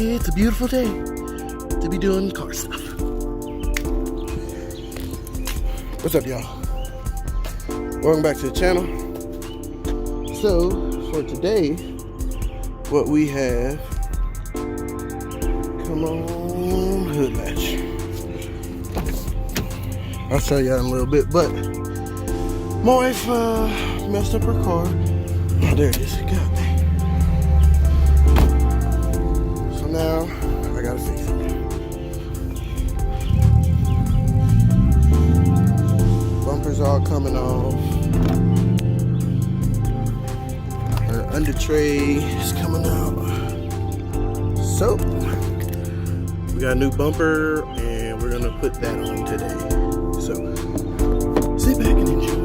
It's a beautiful day to be doing car stuff. What's up, y'all? Welcome back to the channel. So, for today, what we have, come on, hood latch. I'll show you in a little bit, but my wife messed up her car. Oh, there it is. God dang. So now I gotta fix it. Bumpers all coming off. Her under tray is coming out. So we got a new bumper, and we're gonna put that on today. So sit back and enjoy.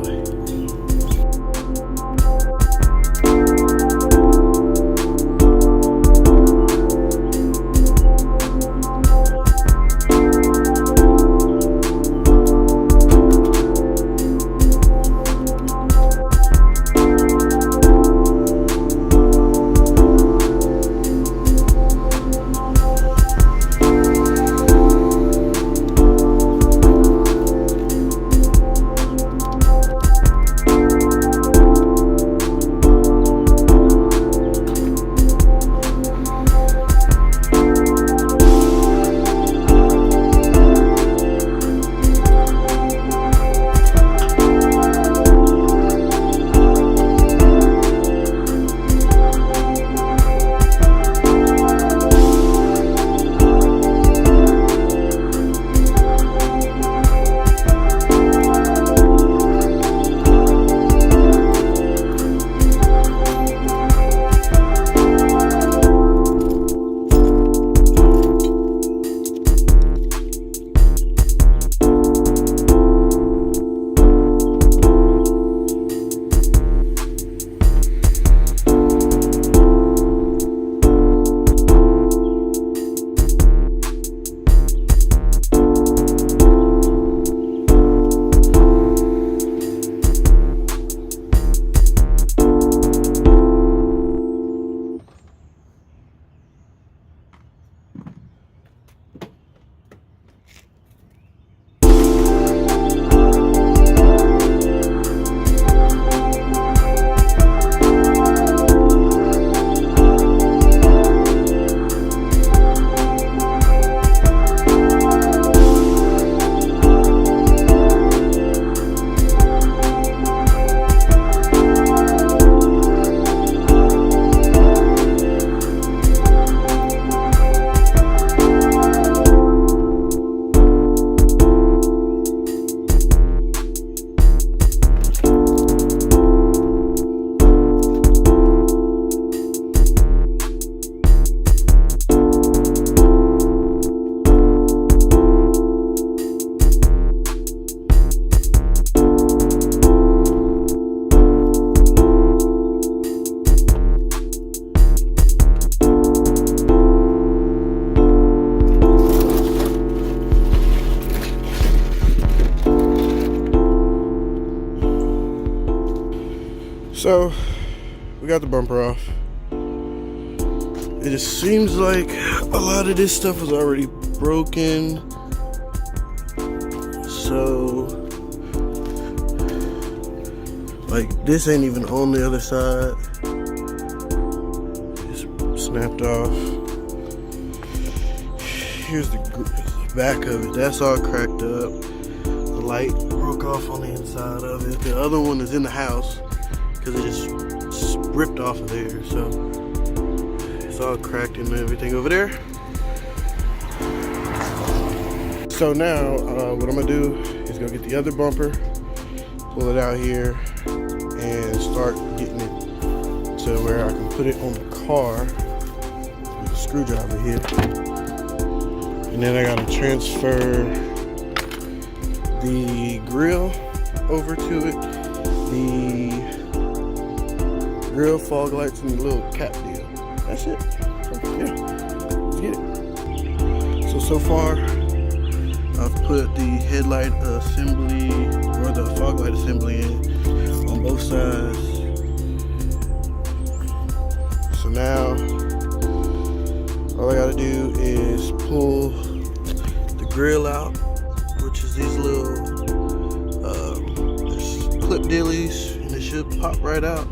So we got the bumper off. It just seems like a lot of this stuff was already broken. So like this ain't even on the other side. It's snapped off. Here's the back of it. That's all cracked up. The light broke off on the inside of it. The other one is in the house because it just ripped off of there. So it's all cracked and everything over there. So now what I'm gonna do is go get the other bumper, pull it out here, and start getting it to where I can put it on the car with a screwdriver here. And then I gotta transfer the grill over to it, the grill, fog lights, and the little cap deal. That's it. So, yeah, let's get it. So far, I've put the headlight assembly or the fog light assembly in on both sides. So now All I gotta do is pull the grill out, which is these little clip dillies, and it should pop right out.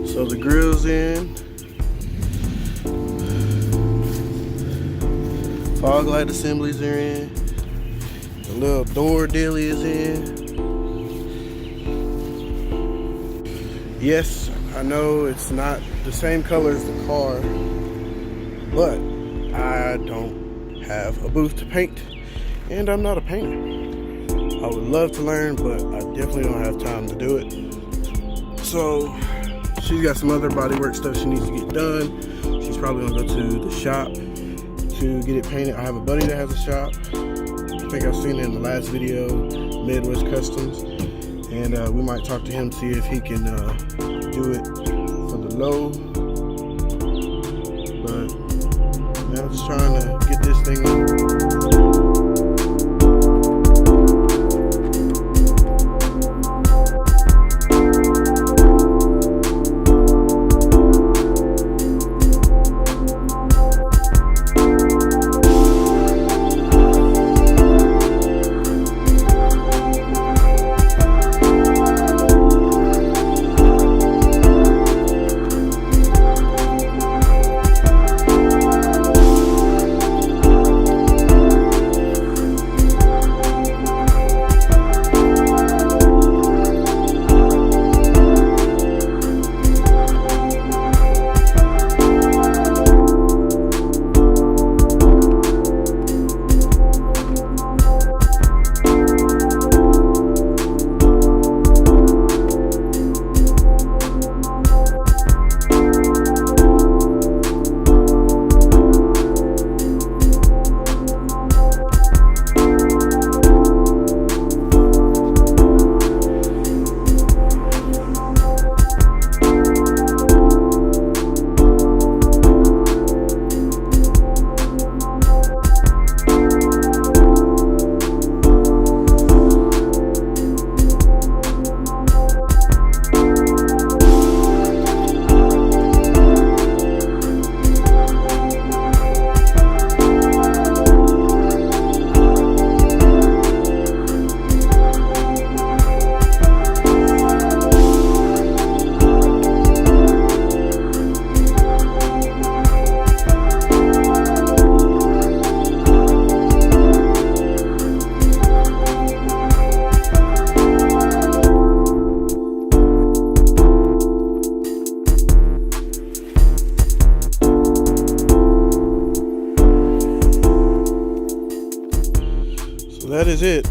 So the grill's in, fog light assemblies are in, the little door dilly is in. Yes, I know it's not the same color as the car, but I don't have a booth to paint, and I'm not a painter. I would love to learn, but I definitely don't have time to do it. So she's got some other bodywork stuff she needs to get done. She's probably gonna go to the shop to get it painted. I have a buddy that has a shop. I think I've seen it in the last video, Midwest Customs. And we might talk to him, see if he can do it for the low. But now I'm just trying to get this thing on. So that is it.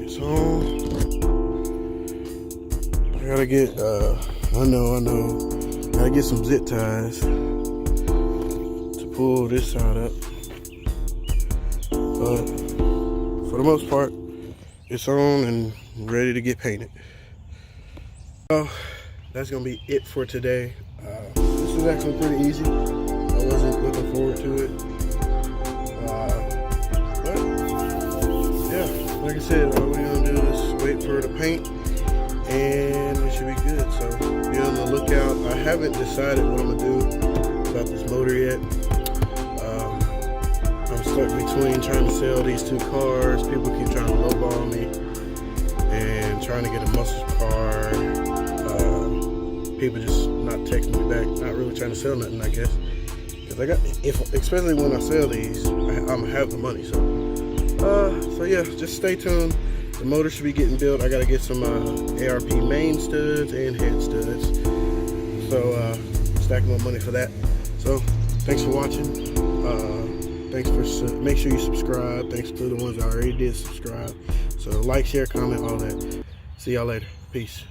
It's on. I gotta get, I know. Gotta get some zip ties to pull this side up. But for the most part, it's on and ready to get painted. So that's gonna be it for today. This is actually pretty easy. I wasn't looking forward to it. But yeah, like I said, all we're gonna do is wait for the paint and it should be good. So be on the lookout. I haven't decided what I'm gonna do about this motor yet. I'm stuck between trying to sell these two cars. People keep trying to lowball me and trying to get a muscle car. People just not texting me back, not really trying to sell nothing, I guess. Cause I got, especially when I sell these, I'm gonna have the money. So yeah, just stay tuned. The motor should be getting built. I gotta get some ARP main studs and head studs. So stacking more money for that. So thanks for watching. Thanks for make sure you subscribe. Thanks to the ones that already did subscribe. So like, share, comment, all that. See y'all later. Peace.